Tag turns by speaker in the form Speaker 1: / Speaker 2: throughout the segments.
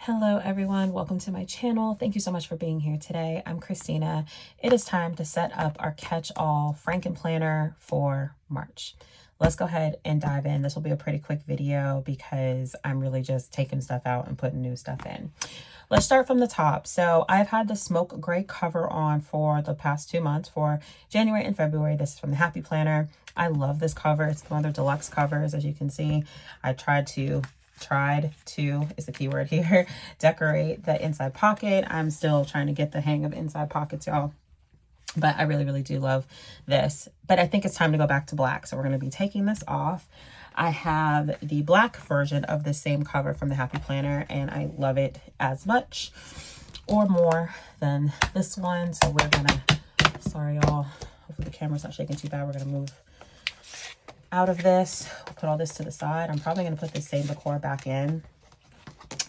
Speaker 1: Hello everyone, welcome to my channel. Thank you so much for being here today. I'm Christina. It is time to set up our catch-all frankenplanner for March. Let's go ahead and dive in. This will be a pretty quick video because I'm really just taking stuff out and putting new stuff in. Let's start from the top. So I've had the smoke gray cover on for the past 2 months for January and February. This is from the Happy Planner. I love this cover. It's one of their deluxe covers. As you can see, I tried to is the key word here, decorate the inside pocket. I'm still trying to get the hang of inside pockets, y'all. But I really do love this. But I think it's time to go back to black. So we're going to be taking this off. I have the black version of the same cover from the Happy Planner, and I love it as much or more than this one. So we're gonna, sorry y'all, hopefully the camera's not shaking too bad. We're gonna move out of this. We'll put all this to the side. I'm probably gonna put the same decor back in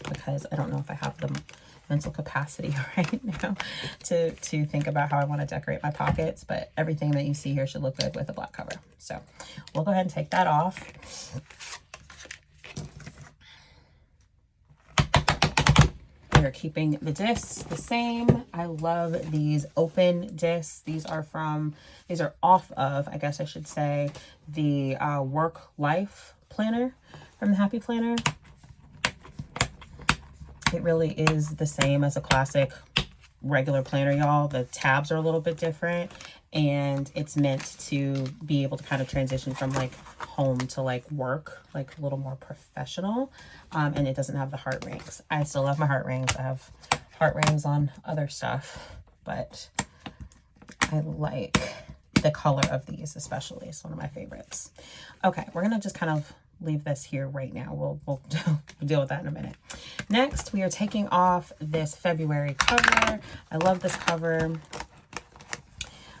Speaker 1: because I don't know if I have the mental capacity right now to think about how I want to decorate my pockets, but everything that you see here should look good with a black cover. So we'll go ahead and take that off. We're keeping the discs the same. I love these open discs. These are off of, I guess I should say, the work life planner from the Happy Planner. It really is the same as a classic regular planner, y'all. The tabs are a little bit different, and it's meant to be able to kind of transition from like home to like work, like a little more professional. And it doesn't have the heart rings. I still love my heart rings. I have heart rings on other stuff, but I like the color of these especially. It's one of my favorites. Okay, we're gonna just kind of leave this here right now. We'll deal with that in a minute. Next, we are taking off this February cover. I love this cover.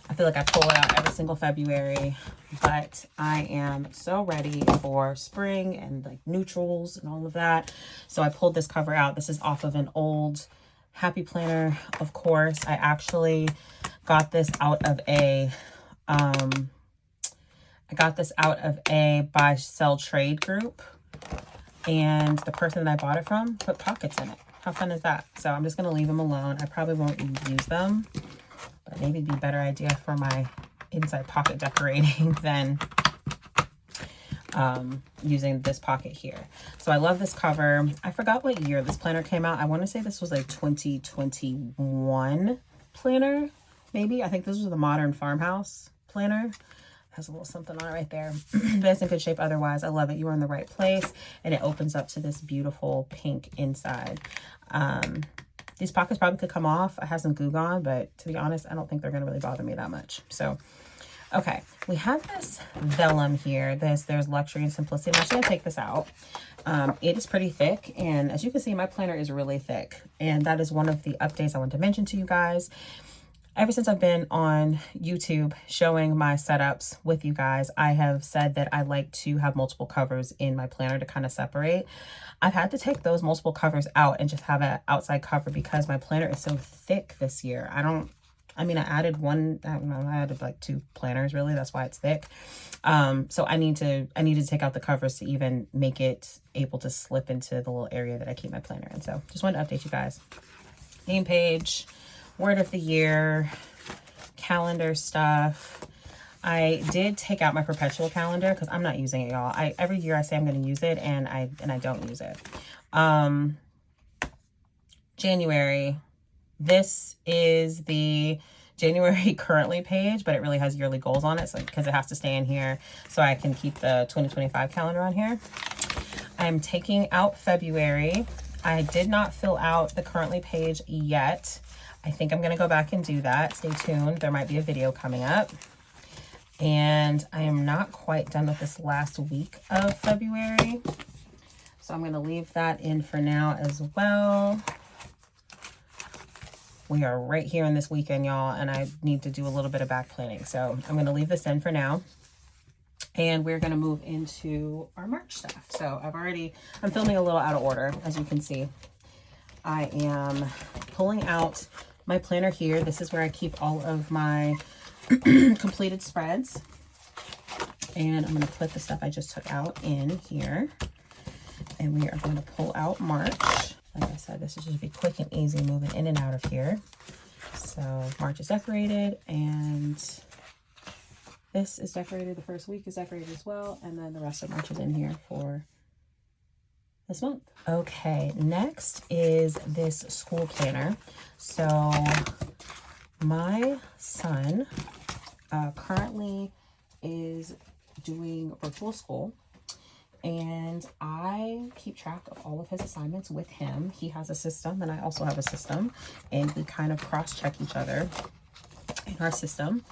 Speaker 1: I feel like I pull it out every single February, but I am so ready for spring and like neutrals and all of that. So I pulled this cover out. This is off of an old Happy Planner, of course. I actually got this out of a buy sell trade group, and the person that I bought it from put pockets in it. How fun is that? So I'm just going to leave them alone. I probably won't use them, but maybe it'd be a better idea for my inside pocket decorating than using this pocket here. So I love this cover. I forgot what year this planner came out. I want to say this was like 2021 planner, maybe. I think this was the Modern Farmhouse planner. Has a little something on it right there, but it's in good shape otherwise. I love it. You are in the right place, and it opens up to this beautiful pink inside. These pockets probably could come off. I have some Goo Gone, but to be honest, I don't think they're going to really bother me that much. So, okay, we have this vellum here. There's Luxury and Simplicity. I'm actually going to take this out. It is pretty thick, and as you can see, my planner is really thick, and that is one of the updates I want to mention to you guys. Ever since I've been on YouTube showing my setups with you guys, I have said that I like to have multiple covers in my planner to kind of separate. I've had to take those multiple covers out and just have an outside cover because my planner is so thick this year. I added one, I don't know, I added like 2 planners really. That's why it's thick. So I needed to take out the covers to even make it able to slip into the little area that I keep my planner in. So just wanted to update you guys. Name page. Word of the year, calendar stuff. I did take out my perpetual calendar because I'm not using it, y'all. Every year I say I'm going to use it, and I don't use it. January. This is the January currently page, but it really has yearly goals on it, so because it has to stay in here so I can keep the 2025 calendar on here. I'm taking out February. I did not fill out the currently page yet. I think I'm going to go back and do that. Stay tuned. There might be a video coming up. And I am not quite done with this last week of February. So I'm going to leave that in for now as well. We are right here in this weekend, y'all, and I need to do a little bit of back planning. So I'm going to leave this in for now. And we're going to move into our March stuff. So I'm filming a little out of order, as you can see. I am pulling out my planner here. This is where I keep all of my completed spreads. And I'm going to put the stuff I just took out in here. And we are going to pull out March. Like I said, this is just be quick and easy moving in and out of here. So March is decorated, and this is decorated. The first week is decorated as well. And then the rest of March is in here for this month. Okay, next is this school planner. So my son currently is doing virtual school, and I keep track of all of his assignments with him. He has a system and I also have a system, and we kind of cross-check each other in our system.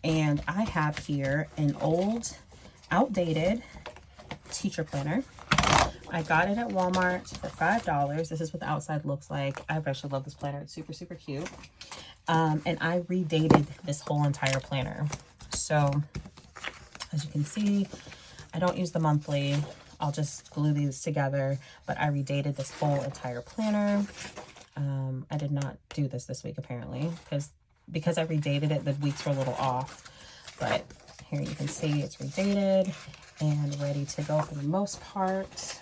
Speaker 1: And I have here an old, outdated teacher planner. I got it at Walmart for $5. This is what the outside looks like. I actually love this planner. It's super, super cute. And I redated this whole entire planner. So as you can see, I don't use the monthly. I'll just glue these together, but I redated this whole entire planner. I did not do this week apparently, because I redated it, the weeks were a little off. But here you can see it's redated and ready to go for the most part.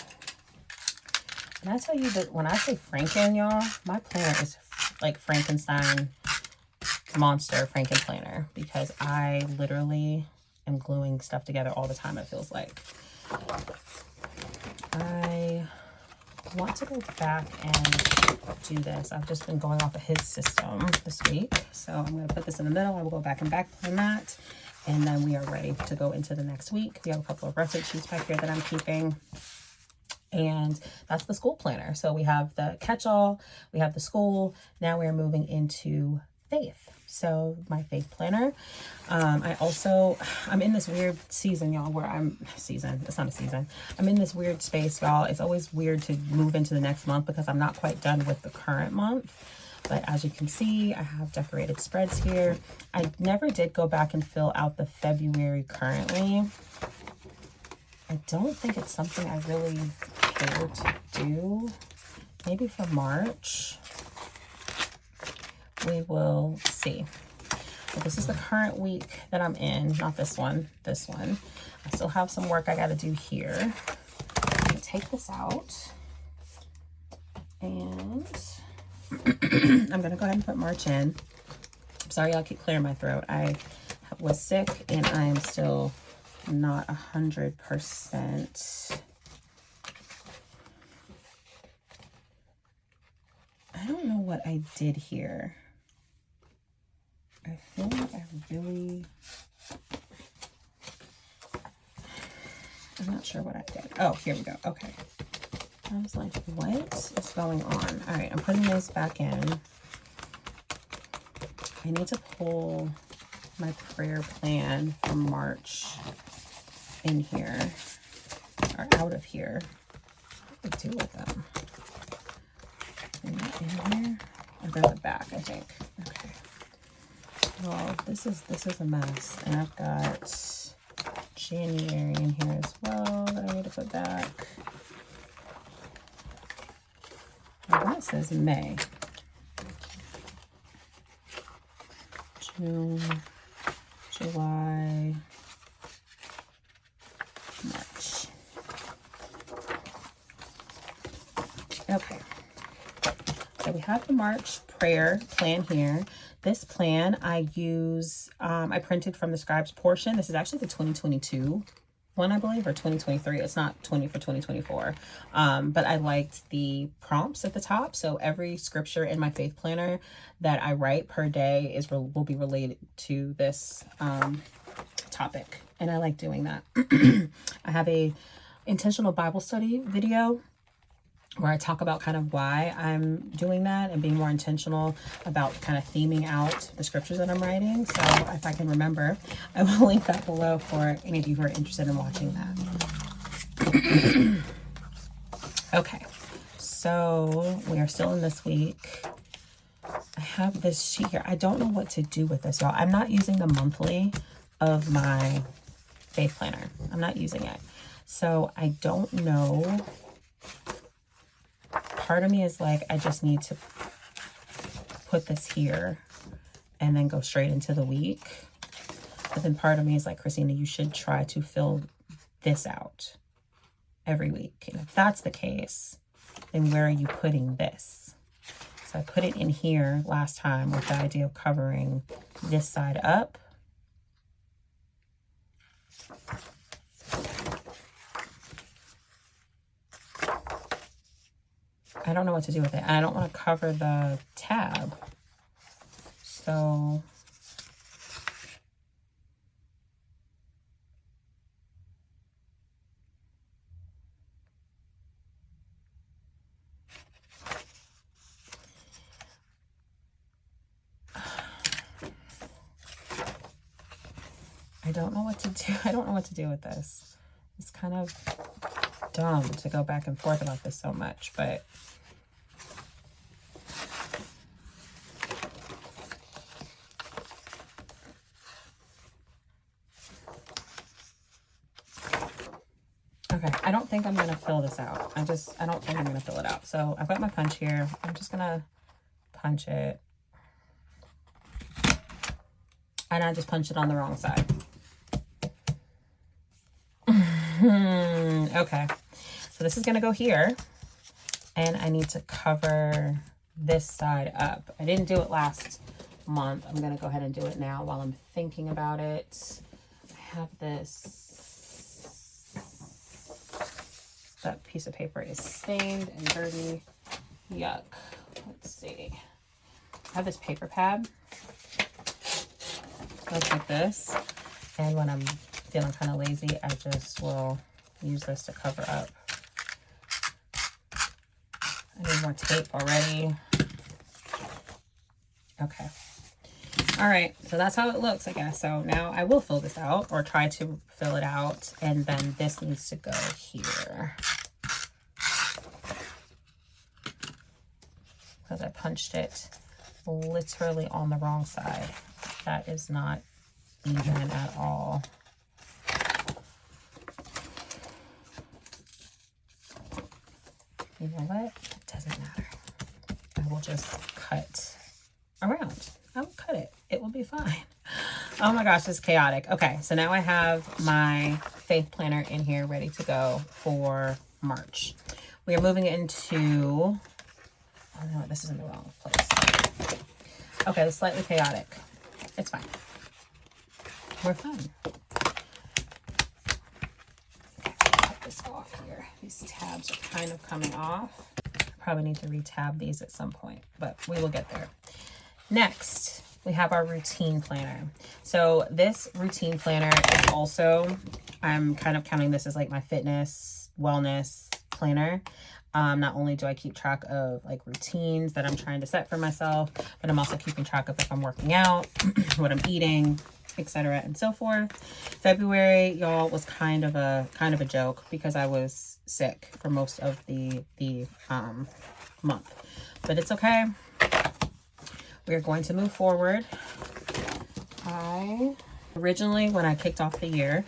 Speaker 1: And I tell you that when I say Franken, y'all, my planner is like Frankenstein monster Franken planner, because I literally am gluing stuff together all the time, it feels like. I want to go back and do this. I've just been going off of his system this week. So I'm going to put this in the middle. I will go back and back on that. And then we are ready to go into the next week. We have a couple of reference sheets back here that I'm keeping. And that's the school planner. So we have the catch-all, we have the school. Now we're moving into faith. So my faith planner. I'm in this weird season, y'all, where it's not a season. I'm in this weird space, y'all. It's always weird to move into the next month because I'm not quite done with the current month. But as you can see, I have decorated spreads here. I never did go back and fill out the February currently. I don't think it's something I really care to do. Maybe for March. We will see. But this is the current week that I'm in, not this one, this one. I still have some work I got to do here. I'm going to take this out, and I'm going to go ahead and put March in. I'm sorry, I'll keep clearing my throat. I was sick and I'm still not 100%. I don't know what I did here. I feel like I'm not sure what I did. Oh, here we go. Okay. I was like, what is going on? All right, I'm putting this back in. I need to pull my prayer plan from March in here, or out of here. What do I do with them? In here? Oh, they're the back, I think. Okay. Well, this is a mess, and I've got January in here as well that I need to put back. Well, that says May, June, July, March. Okay. So we have the March prayer plan here. This plan I use, I printed from the scribes portion. This is actually the 2022 one, I believe, or 2023. It's not 20 for 2024. But I liked the prompts at the top. So every scripture in my faith planner that I write per day will be related to this topic. And I like doing that. I have a intentional Bible study video where I talk about kind of why I'm doing that and being more intentional about kind of theming out the scriptures that I'm writing. So if I can remember, I will link that below for any of you who are interested in watching that. Okay, so we are still in this week. I have this sheet here. I don't know what to do with this, y'all. I'm not using the monthly of my faith planner. I'm not using it. So I don't know. Part of me is like, I just need to put this here and then go straight into the week. But then part of me is like, Christina, you should try to fill this out every week. And if that's the case, then where are you putting this? So I put it in here last time with the idea of covering this side up. I don't know what to do with it. I don't want to cover the tab. So I don't know what to do. I don't know what to do with this. It's kind of dumb to go back and forth about this so much, but okay, I don't think I'm going to fill this out. I don't think I'm going to fill it out. So I've got my punch here. I'm just going to punch it. And I just punched it on the wrong side. Okay, so this is going to go here. And I need to cover this side up. I didn't do it last month. I'm going to go ahead and do it now while I'm thinking about it. I have this. That piece of paper is stained and dirty. Yuck. Let's see. I have this paper pad. Looks like this. And when I'm feeling kind of lazy, I just will use this to cover up. I need more tape already. Okay. All right, so that's how it looks, I guess. So now I will fill this out, or try to fill it out, and then this needs to go here. Because I punched it literally on the wrong side. That is not even at all. You know what? It doesn't matter. I will just cut around. I will cut it. It will be fine. Oh my gosh, it's chaotic. Okay, so now I have my faith planner in here ready to go for March. We are moving into, oh no, this is in the wrong place. Okay, it's slightly chaotic. It's fine. We're fine. Cut this off here. These tabs are kind of coming off. Probably need to re-tab these at some point, but we will get there. Next, we have our routine planner. So this routine planner is also, I'm kind of counting this as like my fitness, wellness planner. Not only do I keep track of like routines that I'm trying to set for myself, but I'm also keeping track of if I'm working out, what I'm eating, etc. and so forth. February, y'all, was kind of a joke because I was sick for most of the month, but it's okay. We're going to move forward. Originally, when I kicked off the year,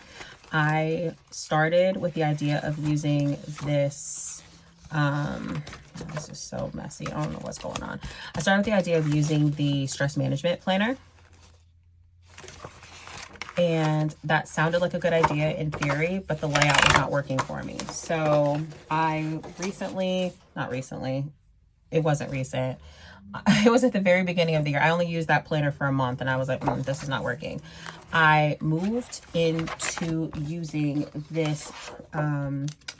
Speaker 1: I started with the idea of using this, this is so messy. I don't know what's going on. I started with the idea of using the stress management planner. And that sounded like a good idea in theory, but the layout was not working for me. So I it wasn't recent. It was at the very beginning of the year. I only used that planner for a month and I was like, this is not working. I moved into using this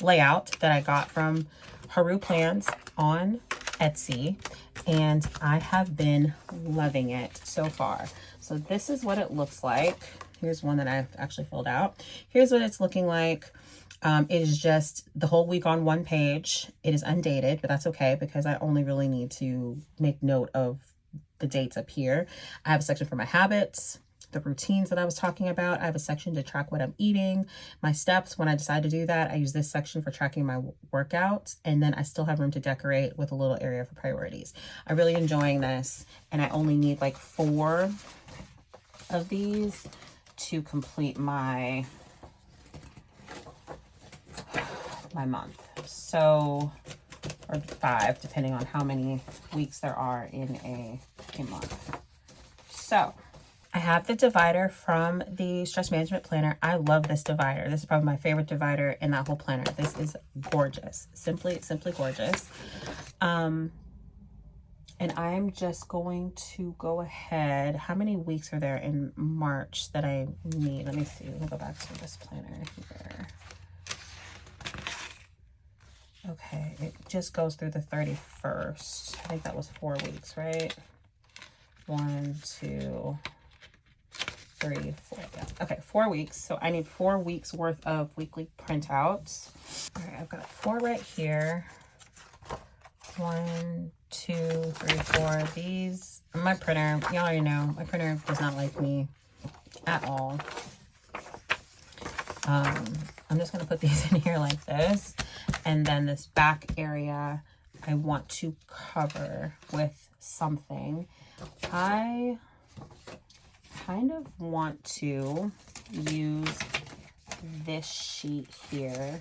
Speaker 1: layout that I got from Haru Plans on Etsy, and I have been loving it so far. So this is what it looks like. Here's one that I've actually filled out. Here's what it's looking like. It is just the whole week on one page. It is undated, but that's okay because I only really need to make note of the dates up here. I have a section for my habits, the routines that I was talking about. I have a section to track what I'm eating, my steps. When I decide to do that, I use this section for tracking my workouts. And then I still have room to decorate with a little area for priorities. I'm really enjoying this. And I only need like 4 of these to complete my month. So, or 5, depending on how many weeks there are in a month. So I I have the divider from the Stress Management Planner. I love this divider. This is probably my favorite divider in that whole planner. This is gorgeous. Simply gorgeous. And I'm just going to go ahead. How many weeks are there in March that I need? Let me see. Let me go back to this planner here. Okay, it just goes through the 31st. I think that was 4 weeks, right? 1, 2, 3, 4. Yeah. Okay, 4 weeks. So I need 4 weeks worth of weekly printouts. All right, I've got 4 right here. 1, 2, 3, 4. These, my printer, y'all already know, my printer does not like me at all. I'm just going to put these in here like this. And then this back area, I want to cover with something. I kind of want to use this sheet here.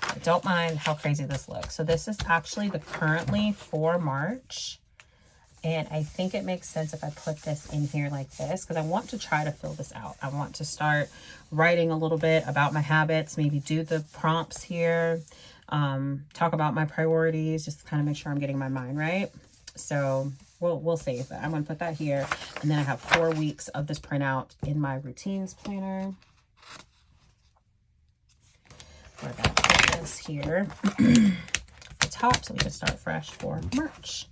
Speaker 1: I don't mind how crazy this looks. So this is actually the currently for March. And I think it makes sense if I put this in here like this, because I want to try to fill this out. I want to start writing a little bit about my habits, maybe do the prompts here, talk about my priorities, just to kind of make sure I'm getting my mind right. So we'll save that. I'm going to put that here. And then I have 4 weeks of this printout in my routines planner. We're going to put this here at the top so we can start fresh for March.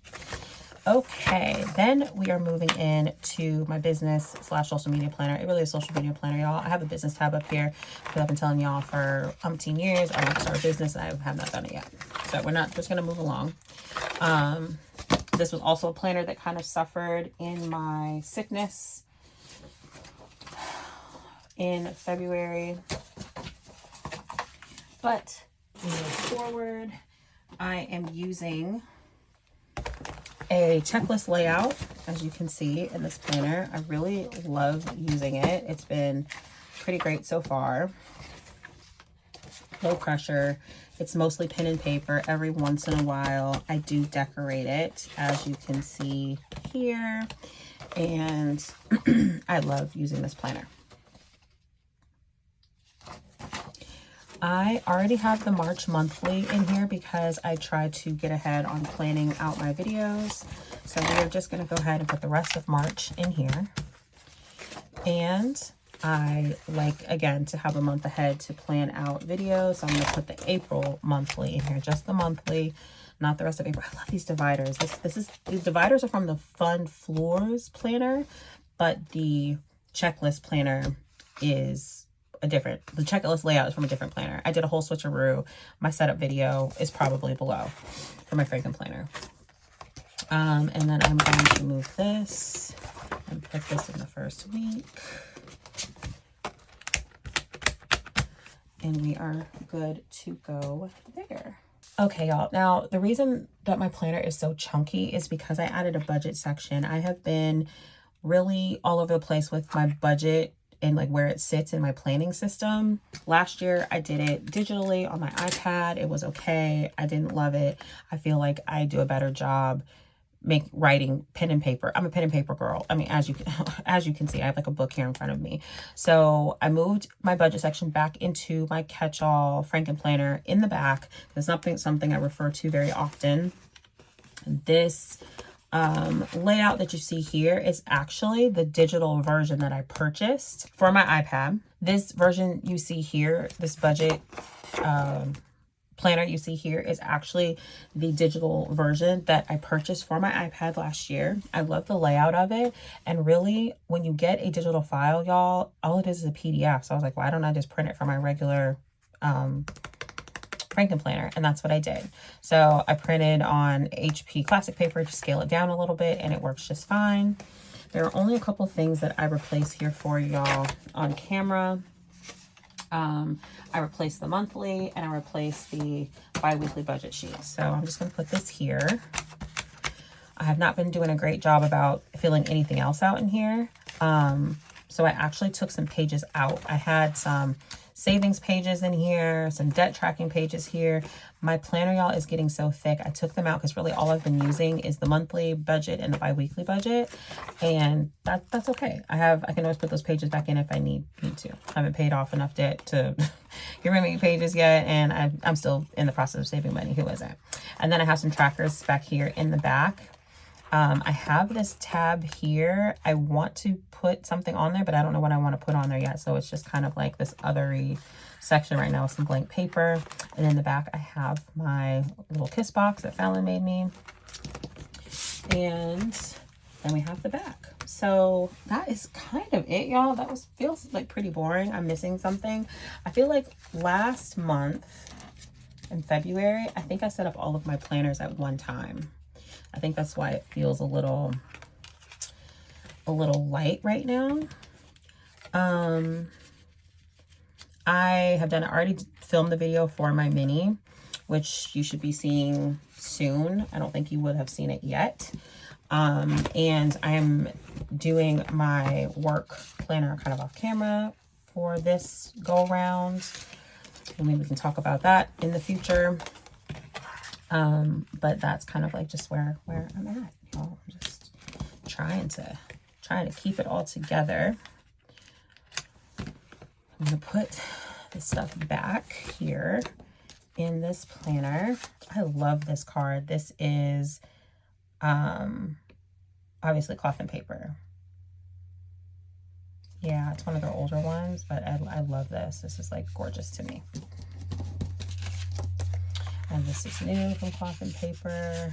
Speaker 1: Okay, then we are moving in to my business / social media planner. It really is social media planner, y'all. I have a business tab up here because I've been telling y'all for umpteen years I want to start a business and I have not done it yet. So we're not just going to move along. This was also a planner that kind of suffered in my sickness in February. But moving forward, I am using a checklist layout, as you can see in this planner. I really love using it. It's been pretty great so far. Low pressure. It's mostly pen and paper. Every once in a while, I do decorate it, as you can see here. And I love using this planner. I already have the March monthly in here because I tried to get ahead on planning out my videos. So we're just going to go ahead and put the rest of March in here. And I like, again, to have a month ahead to plan out videos. So I'm going to put the April monthly in here, just the monthly, not the rest of April. I love these dividers. These dividers are from the Fun Floors planner, but the checklist planner is the checklist layout is from a different planner. I did a whole switcheroo. My setup video is probably below for my frankenplanner. And then I'm going to move this and put this in the first week. And we are good to go there. Okay, y'all. Now, the reason that my planner is so chunky is because I added a budget section. I have been really all over the place with my budget and like where it sits in my planning system. Last year, I did it digitally on my iPad. It was okay. I didn't love it. I feel like I do a better job writing pen and paper. I'm a pen and paper girl. I mean, as you can see, I have like a book here in front of me. So I moved my budget section back into my catch-all frankenplanner in the back. It's not something I refer to very often. This layout that you see here is actually the digital version that I purchased for my iPad. This version you see here, this budget planner you see here, is actually the digital version that I purchased for my iPad last year. I love the layout of it. And really, when you get a digital file, y'all, all it is a PDF. So I was like, why don't I just print it from my regular frankenplanner? And that's what I did. So I printed on HP classic paper to scale it down a little bit, and it works just fine. There are only a couple things that I replace here for y'all on camera. I replaced the monthly and I replaced the bi-weekly budget sheet. So I'm just going to put this here. I have not been doing a great job about filling anything else out in here. So I actually took some pages out. I had some savings pages in here, some debt tracking pages here. My planner, y'all, is getting so thick. I took them out because really all I've been using is the monthly budget and the bi-weekly budget, and that's okay. I can always put those pages back in if I need to. I haven't paid off enough debt to get rid of any pages yet, and I'm still in the process of saving money. Who isn't? And then I have some trackers back here in the back. I have this tab here. I want to put something on there, but I don't know what I want to put on there yet. So it's just kind of like this othery section right now with some blank paper. And in the back, I have my little kiss box that Fallon made me. And then we have the back. So that is kind of it, y'all. That feels like pretty boring. I'm missing something. I feel like last month in February, I think I set up all of my planners at one time. I think that's why it feels a little light right now. I have already filmed the video for my mini, which you should be seeing soon. I don't think you would have seen it yet. And I'm doing my work planner kind of off camera for this go around. And maybe we can talk about that in the future. But that's kind of like just where I'm at, y'all. I'm just trying to keep it all together. I'm gonna put this stuff back here in this planner. I love this card. This is obviously cloth and paper. Yeah, it's one of their older ones, but I love this. This is like gorgeous to me. And this is new from cloth and paper.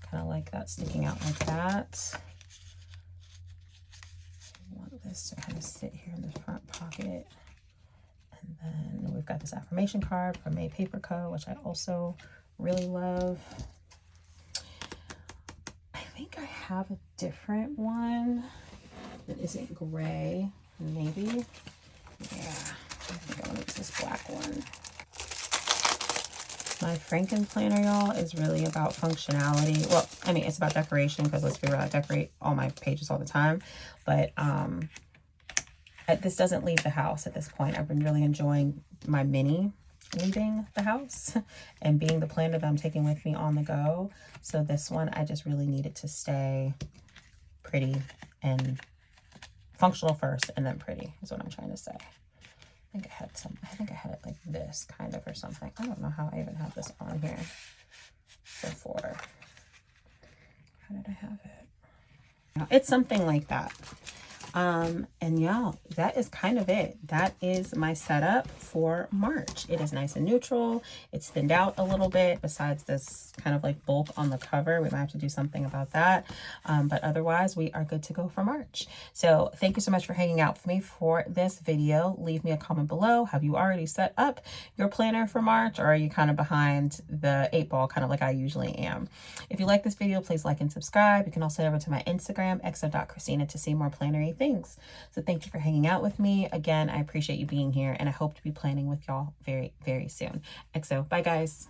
Speaker 1: Kind of like that sticking out like that. I want this to kind of sit here in the front pocket. And then we've got this affirmation card from May Paper Co., which I also really love. I think I have a different one that isn't gray, maybe. Yeah, I think I want to use this black one. My frankenplanner, y'all, is really about functionality. Well, I mean, it's about decoration because let's be real, I decorate all my pages all the time. But this doesn't leave the house at this point. I've been really enjoying my mini leaving the house and being the planner that I'm taking with me on the go. So this one, I just really needed to stay pretty and functional first and then pretty is what I'm trying to say. I think I had it like this kind of or something. I don't know how I even have this on here before. How did I have it? It's something like that. And y'all, that is kind of it. That is my setup for March. It is nice and neutral. It's thinned out a little bit besides this kind of like bulk on the cover. We might have to do something about that. But otherwise we are good to go for March. So thank you so much for hanging out with me for this video. Leave me a comment below. Have you already set up your planner for March, or are you kind of behind the 8 ball, kind of like I usually am? If you like this video, please like and subscribe. You can also head over to my Instagram, exo.christina, to see more plannery things. So thank you for hanging out with me. Again, I appreciate you being here, and I hope to be planning with y'all very, very soon. XO. Bye, guys.